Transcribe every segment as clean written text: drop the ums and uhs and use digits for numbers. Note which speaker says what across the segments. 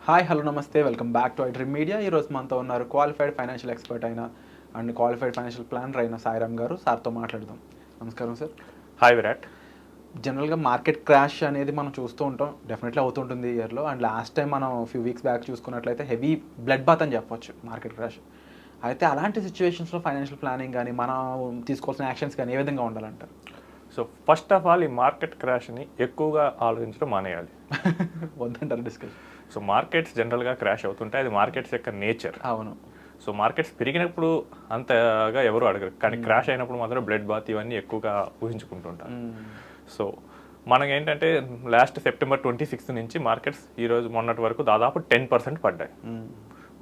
Speaker 1: Hi hello నమస్తే welcome back to iDream media. ఈరోజు మనతో ఉన్నారు క్వాలిఫైడ్ ఫైనాన్షియల్ ఎక్స్పర్ట్ అయిన అండ్ క్వాలిఫైడ్ ఫైనాన్షియల్ ప్లానర్ అయిన సాయిరామ్ గారు. సార్తో మాట్లాడదాం. నమస్కారం సార్.
Speaker 2: హాయ్ విరాట్.
Speaker 1: జనరల్గా మార్కెట్ క్రాష్ అనేది మనం చూస్తూ ఉంటాం, డెఫినెట్లీ అవుతుంటుంది ఈ ఇయర్లో. అండ్ లాస్ట్ టైం మనం ఫ్యూ వీక్స్ బ్యాక్ చూసుకున్నట్లయితే హెవీ బ్లడ్ బాత్ అని చెప్పొచ్చు మార్కెట్ క్రాష్. అయితే అలాంటి సిచ్యువేషన్స్లో ఫైనాన్షియల్ ప్లానింగ్ కానీ మనం తీసుకోవాల్సిన యాక్షన్స్ కానీ ఏ విధంగా ఉండాలంటారు?
Speaker 2: సో ఫస్ట్ ఆఫ్ ఆల్ ఈ మార్కెట్ క్రాష్ని ఎక్కువగా ఆలోచించడం మానేయాలి.
Speaker 1: వద్దంటారు డిస్కషన్.
Speaker 2: సో మార్కెట్స్ జనరల్గా క్రాష్ అవుతుంటాయి, అది మార్కెట్స్ యొక్క నేచర్.
Speaker 1: అవును.
Speaker 2: సో మార్కెట్స్ పెరిగినప్పుడు అంతగా ఎవరు అడగరు, కానీ క్రాష్ అయినప్పుడు మాత్రం బ్లడ్ బాత్ ఇవన్నీ ఎక్కువగా ఊహించుకుంటుంటారు. సో మనకేంటంటే లాస్ట్ సెప్టెంబర్ 26 నుంచి మార్కెట్స్ ఈరోజు మొన్నటి వరకు దాదాపు 10% పడ్డాయి.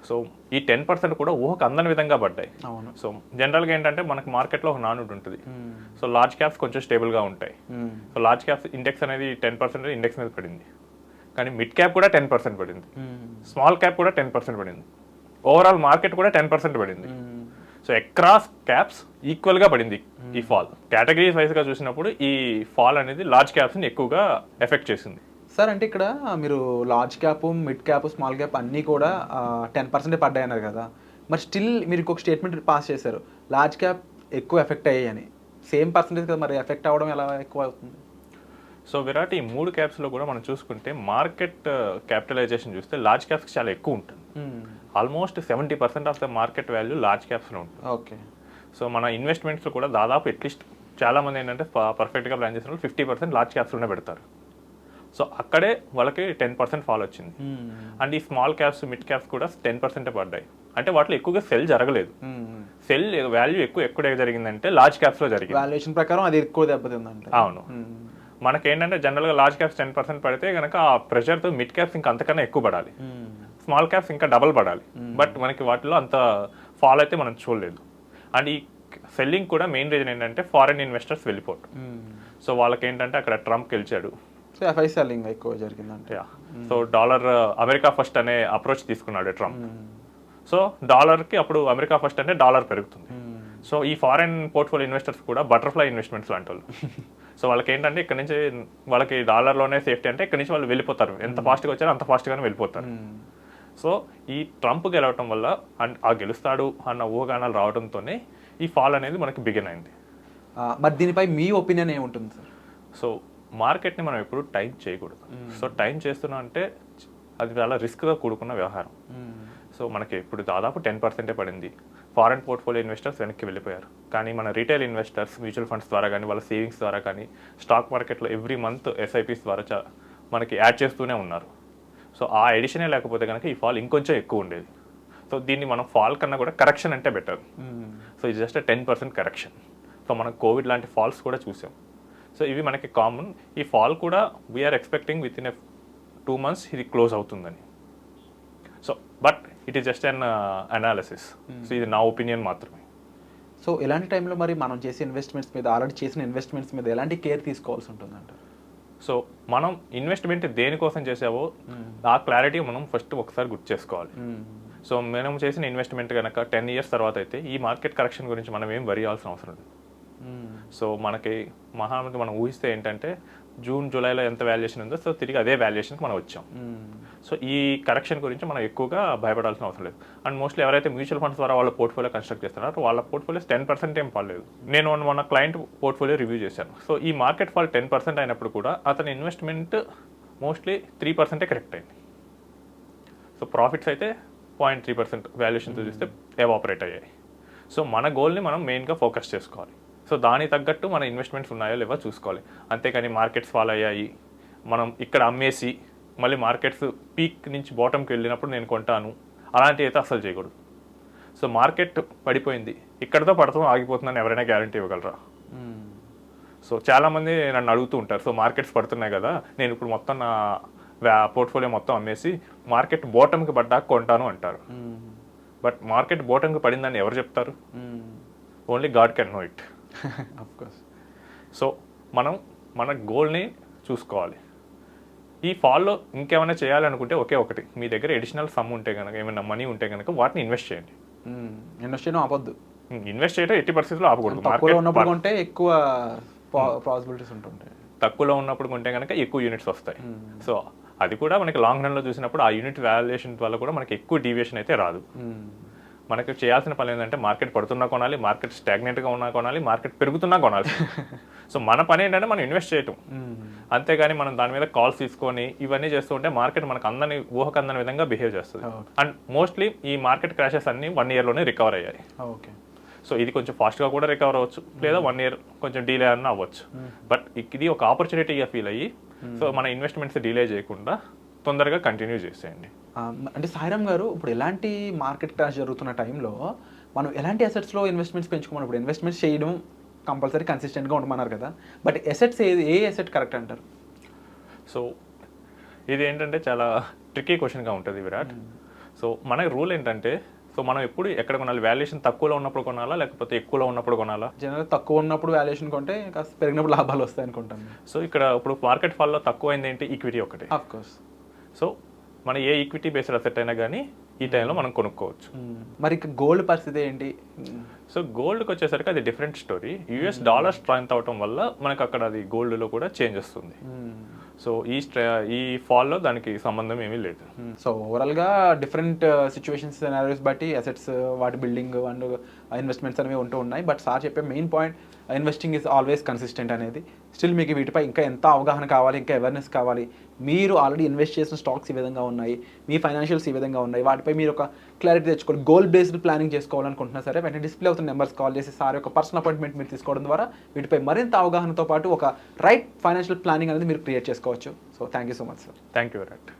Speaker 2: సో ఈ 10% కూడా ఊహకు అందని విధంగా పడ్డాయి. సో జనరల్గా ఏంటంటే మనకు మార్కెట్లో ఒక నానుడు ఉంటుంది. సో లార్జ్ క్యాప్స్ కొంచెం స్టేబుల్గా ఉంటాయి. సో లార్జ్ క్యాప్స్ ఇండెక్స్ అనేది 10% ఇండెక్స్ మీద పడింది, కానీ మిడ్ క్యాప్ కూడా 10% పడింది, స్మాల్ క్యాప్ కూడా 10% పడింది, ఓవరాల్ మార్కెట్ కూడా 10% పడింది. సో అక్రాస్ క్యాప్స్ ఈక్వల్గా పడింది ఈ ఫాల్. కేటగిరీస్ వైజ్గా చూసినప్పుడు ఈ ఫాల్ అనేది లార్జ్ క్యాప్స్ని ఎక్కువగా ఎఫెక్ట్ చేసింది.
Speaker 1: సార్, అంటే ఇక్కడ మీరు large cap, mid cap, small cap అన్నీ కూడా 10% పడ్డాయి అన్నారు కదా. మరి స్టిల్ మీరు ఇంకొక స్టేట్మెంట్ పాస్ చేశారు, లార్జ్ క్యాప్ ఎక్కువ ఎఫెక్ట్ అయ్యాయని. సేమ్ పర్సంటేజ్ కదా, మరి ఎఫెక్ట్ అవ్వడం ఎలా ఎక్కువ అవుతుంది?
Speaker 2: సో విరాట్, ఈ 3 క్యాప్స్లో కూడా మనం చూసుకుంటే మార్కెట్ క్యాపిటలైజేషన్ చూస్తే లార్జ్ క్యాప్స్కి చాలా ఎక్కువ ఉంటుంది. Almost 70% of the market value large క్యాప్స్లో ఉంటుంది.
Speaker 1: ఓకే.
Speaker 2: సో మన ఇన్వెస్ట్మెంట్స్లో కూడా దాదాపు అట్లీస్ట్ చాలామంది ఏంటంటే పర్ఫెక్ట్గా ప్లాన్ చేసిన 50% లార్జ్ క్యాప్స్లోనే పెడతారు. సో అక్కడే వాళ్ళకి 10% ఫాల్ వచ్చింది. అండ్ ఈ స్మాల్ క్యాప్స్, మిడ్ క్యాప్స్ కూడా 10% పడ్డాయి. అంటే వాటిలో ఎక్కువగా సెల్ జరగలేదు. సెల్ వాల్యూ ఎక్కడ జరిగిందంటే లార్జ్ క్యాప్స్లో జరిగింది.
Speaker 1: వాల్యుయేషన్ ప్రకారం అది ఎక్కువ దెబ్బతిందంటే.
Speaker 2: అవును. మనకేంటంటే జనరల్గా లార్జ్ క్యాప్స్ 10% పడితే కనుక ఆ ప్రెషర్తో మిడ్ క్యాప్స్ ఇంకా అంతకన్నా ఎక్కువ పడాలి, స్మాల్ క్యాప్స్ ఇంకా డబల్ పడాలి. బట్ మనకి వాటిలో అంత ఫాల్ అయితే మనం చూడలేదు. అండ్ ఈ సెల్లింగ్ కూడా మెయిన్ రీజన్ ఏంటంటే ఫారెన్ ఇన్వెస్టర్స్ వెళ్ళిపోవటం. సో వాళ్ళకి ఏంటంటే అక్కడ ట్రంప్ గెలిచాడు,
Speaker 1: సో ఎఫ్ఐ సెల్లింగ్ ఎక్కువ జరిగిందంటే.
Speaker 2: సో డాలర్ అమెరికా ఫస్ట్ అనే అప్రోచ్ తీసుకున్నాడు ట్రంప్. సో డాలర్కి అప్పుడు అమెరికా ఫస్ట్ అంటే డాలర్ పెరుగుతుంది. సో ఈ ఫారెన్ పోర్ట్ఫోలియో ఇన్వెస్టర్స్ కూడా బటర్ఫ్లై ఇన్వెస్ట్మెంట్స్ లాంటి వాళ్ళు. సో వాళ్ళకి ఏంటంటే ఇక్కడ నుంచి వాళ్ళకి డాలర్లోనే సేఫ్టీ, అంటే ఇక్కడ నుంచి వాళ్ళు వెళ్ళిపోతారు, ఎంత ఫాస్ట్గా వచ్చారో అంత ఫాస్ట్గానే వెళ్ళిపోతారు. సో ఈ ట్రంప్ గెలవటం వల్ల అండ్ ఆ గెలుస్తాడు అన్న ఊహాగానాలు రావడంతోనే ఈ ఫాల్ అనేది మనకి బిగిన్ అయింది.
Speaker 1: మరి దీనిపై మీ ఒపీనియన్ ఏముంటుంది సార్?
Speaker 2: సో మార్కెట్ని మనం ఎప్పుడు టైం చేయకూడదు. సో టైం చేస్తున్నా అంటే అది చాలా రిస్క్గా కూడుకున్న వ్యవహారం. సో మనకి ఇప్పుడు దాదాపు 10% పడింది. ఫారెన్ పోర్ట్ఫోలియో ఇన్వెస్టర్స్ వెనక్కి వెళ్ళిపోయారు, కానీ మన రీటైల్ ఇన్వెస్టర్స్ మ్యూచువల్ ఫండ్స్ ద్వారా కానీ వాళ్ళ సేవింగ్స్ ద్వారా కానీ స్టాక్ మార్కెట్లో ఎవ్రీ మంత్ ఎస్ఐపిస్ ద్వారా మనకి యాడ్ చేస్తూనే ఉన్నారు. సో ఆ ఎడిషనే లేకపోతే కనుక ఈ ఫాల్ ఇంకొంచెం ఎక్కువ ఉండేది. సో దీన్ని మనం ఫాల్ కన్నా కూడా కరెక్షన్ అంటే బెటర్. సో ఇది జస్ట్ 10% కరెక్షన్. సో మనం కోవిడ్ లాంటి ఫాల్స్ కూడా చూసాం. సో ఇవి మనకి కామన్. ఈ ఫాల్ కూడా we're expecting within 2 months ఇది క్లోజ్ అవుతుందని. So but it is just an analysis. So ఇది నా ఒపీనియన్ మాత్రమే.
Speaker 1: సో ఇలాంటి టైంలో మరి మనం చేసే ఇన్వెస్ట్మెంట్స్ మీద, ఆల్రెడీ చేసిన ఇన్వెస్ట్మెంట్స్ మీద ఎలాంటి కేర్ తీసుకోవాల్సి ఉంటుందంట?
Speaker 2: సో మనం ఇన్వెస్ట్మెంట్ దేనికోసం చేసావో ఆ క్లారిటీ మనం ఫస్ట్ ఒకసారి గుర్తు చేసుకోవాలి. సో మనం చేసిన ఇన్వెస్ట్మెంట్ కనుక 10 years తర్వాత అయితే ఈ మార్కెట్ కరెక్షన్ గురించి మనం ఏం వరి అవ్వాల్సిన అవసరం లేదు. సో మనకి మహామంది మనం ఊహిస్తే ఏంటంటే జూన్ జూలైలో ఎంత వాల్యుయేషన్ ఉందో సో తిరిగి అదే వాల్యుయేషన్కి మనం వచ్చాం. సో ఈ కరెక్షన్ గురించి మనం ఎక్కువగా భయపడాల్సిన అవసరం లేదు. అండ్ మోస్ట్లీ ఎవరైతే మ్యూచువల్ ఫండ్స్ ద్వారా వాళ్ళ పోర్ట్ఫోలియో కన్స్ట్రక్ట్ చేస్తున్నారో వాళ్ళ పోర్ట్ఫోలియోస్ 10% ఏం పడలేదు. నేను మన క్లయింట్ పోర్ట్ఫోలియో రివ్యూ చేశాను. సో ఈ మార్కెట్ ఫాల్ 10% అయినప్పుడు కూడా అతని ఇన్వెస్ట్మెంట్ మోస్ట్లీ 3% కరెక్ట్ అయింది. సో ప్రాఫిట్స్ అయితే 0.3% వాల్యుయేషన్తో చూస్తే ఎవాపరేట్ అయ్యాయి. సో మన గోల్ని మనం మెయిన్గా ఫోకస్ చేసుకోవాలి. సో దానికి తగ్గట్టు మన ఇన్వెస్ట్మెంట్స్ ఉన్నాయో లేవో చూసుకోవాలి. అంతేకాని మార్కెట్స్ ఫాల్ అయ్యాయి మనం ఇక్కడ అమ్మేసి మళ్ళీ మార్కెట్స్ పీక్ నుంచి బాటంకి వెళ్ళినప్పుడు నేను కొంటాను అలాంటివి అయితే అస్సలు చేయకూడదు. సో మార్కెట్ పడిపోయింది, ఇక్కడతో పడతాం ఆగిపోతుందని ఎవరైనా గ్యారంటీ ఇవ్వగలరా? సో చాలామంది నన్ను అడుగుతూ ఉంటారు, సో మార్కెట్స్ పడుతున్నాయి కదా, నేను ఇప్పుడు మొత్తం నా పోర్ట్ఫోలియో మొత్తం అమ్మేసి మార్కెట్ బాటంకి పడ్డాక కొంటాను అంటారు. బట్ మార్కెట్ బాటంకి పడిందని ఎవరు చెప్తారు? Only God can know it.
Speaker 1: Of course.
Speaker 2: So మనం మన గోల్ని చూసుకోవాలి. ఈ ఫాల్లో ఇంకేమైనా చేయాలనుకుంటే ఒకే ఒకటి, మీ దగ్గర ఎడిషనల్ సమ్ ఉంటే కనుక, ఏమైనా మనీ ఉంటే కనుక వాటిని ఇన్వెస్ట్ చేయండి.
Speaker 1: ఇన్వెస్ట్ చేయడం ఆపొద్దు.
Speaker 2: ఇన్వెస్ట్ చేయడం ఎట్టి పరిస్థితుల్లో ఆపకూడదు.
Speaker 1: తక్కువలో ఉన్నప్పుడు కొంటే ఎక్కువ పాసిబిలిటీస్ ఉంటుంటాయి.
Speaker 2: తక్కువలో ఉన్నప్పుడు కొంటే కనుక ఎక్కువ యూనిట్స్ వస్తాయి. సో అది కూడా మనకి లాంగ్ రన్లో చూసినప్పుడు ఆ యూనిట్ వాల్యుయేషన్ వల్ల కూడా మనకి ఎక్కువ డీవియేషన్ అయితే రాదు. మనకి చేయాల్సిన పని ఏంటంటే మార్కెట్ పడుతున్నా కొనాలి, మార్కెట్ స్టాగ్నెంట్గా ఉన్నా కొనాలి, మార్కెట్ పెరుగుతున్నా కొనాలి. సో మన పని ఏంటంటే మనం ఇన్వెస్ట్ చేయటం, అంతేగాని మనం దాని మీద కాల్స్ తీసుకొని ఇవన్నీ చేస్తూ ఉంటే మార్కెట్ మనకు అందని ఊహకు అందని విధంగా బిహేవ్ చేస్తుంది. అండ్ మోస్ట్లీ ఈ మార్కెట్ క్రాషెస్ అన్ని 1 yearలోనే రికవర్ అయ్యాయి.
Speaker 1: ఓకే.
Speaker 2: సో ఇది కొంచెం ఫాస్ట్గా కూడా రికవర్ అవ్వచ్చు, లేదా 1 year కొంచెం డీలే అన్న అవ్వచ్చు. బట్ ఇది ఒక ఆపర్చునిటీగా ఫీల్ అయ్యి సో మన ఇన్వెస్ట్మెంట్స్ డిలే చేయకుండా తొందరగా కంటిన్యూ చేసేయండి.
Speaker 1: అంటే సాయిరామ్ గారు, ఇప్పుడు ఎలాంటి మార్కెట్ క్రాష్ జరుగుతున్న టైంలో మనం ఎలాంటి అసెట్స్లో ఇన్వెస్ట్మెంట్స్ పెంచుకోమని, ఇప్పుడు ఇన్వెస్ట్మెంట్స్ చేయడం కంపల్సరీ కన్సిస్టెంట్గా ఉండమన్నారు కదా, but assets A asset correct అంటారు?
Speaker 2: సో ఇది ఏంటంటే చాలా ట్రిక్కీ క్వశ్చన్గా ఉంటుంది విరాట్. సో మన రూల్ ఏంటంటే, సో మనం ఎప్పుడు ఎక్కడ కొనాలి, వాల్యుయేషన్ తక్కువలో ఉన్నప్పుడు కొనాలా లేకపోతే ఎక్కువలో ఉన్నప్పుడు కొనాలా?
Speaker 1: జనరల్గా తక్కువ ఉన్నప్పుడు వాల్యుయేషన్ కొంటే కాస్త పెరిగినప్పుడు లాభాలు వస్తాయి అనుకుంటాను.
Speaker 2: సో ఇక్కడ ఇప్పుడు మార్కెట్ ఫాల్లో తక్కువ అయింది ఏంటి, ఈక్విటీ ఒకటే.
Speaker 1: Of course. సో
Speaker 2: మన ఏ ఈక్విటీ బేస్డ్ అసెట్ అయినా కానీ ఈ టైంలో మనం కొనుక్కోవచ్చు.
Speaker 1: మరి ఇక గోల్డ్ పరిస్థితి ఏంటి?
Speaker 2: సో గోల్డ్కి వచ్చేసరికి అది different story. US dollar strength అవటం వల్ల మనకు అక్కడ అది గోల్డ్లో కూడా చేంజ్ వస్తుంది. సో ఈ ఫాల్లో దానికి సంబంధం ఏమీ లేదు.
Speaker 1: సో ఓవరాల్గా డిఫరెంట్ సిచ్యువేషన్స్ సినారియోస్ బట్టి అసెట్స్ వాటి బిల్డింగ్ అండ్ ఇన్వెస్ట్మెంట్స్ అనేవి ఉంటూ ఉన్నాయి. బట్ సార్ చెప్పే main point, investing is always consistent అనేది. స్టిల్ మీకు వీటిపై ఇంకా ఎంత అవగాహన కావాలి, ఇంకా అవేర్నెస్ కావాలి. మీరు ఆల్రెడీ ఇన్వెస్ట్ చేసిన స్టాక్స్ ఈ విధంగా ఉన్నాయి, మీ ఫైనాన్షియల్స్ ఈ విధంగా ఉన్నాయి, వాటిపై మీరు ఒక క్లారిటీ తెచ్చుకోవాలి, గోల్ బేస్డ్ ప్లానింగ్ చేసుకోవాలనుకుంటున్నా సరే వెంటనే డిస్ప్లే అవుతున్న నెంబర్స్ కాల్ చేసి సార్ యొక్క పర్సనల్ అపాయింట్మెంట్ మీరు తీసుకోవడం ద్వారా వీటిపై మరింత అవగాహనతో పాటు ఒక రైట్ ఫైనాన్షియల్ ప్లానింగ్ అనేది మీరు క్రియేట్ చేసుకోవచ్చు. So thank you so much sir.
Speaker 2: Thank you Virat.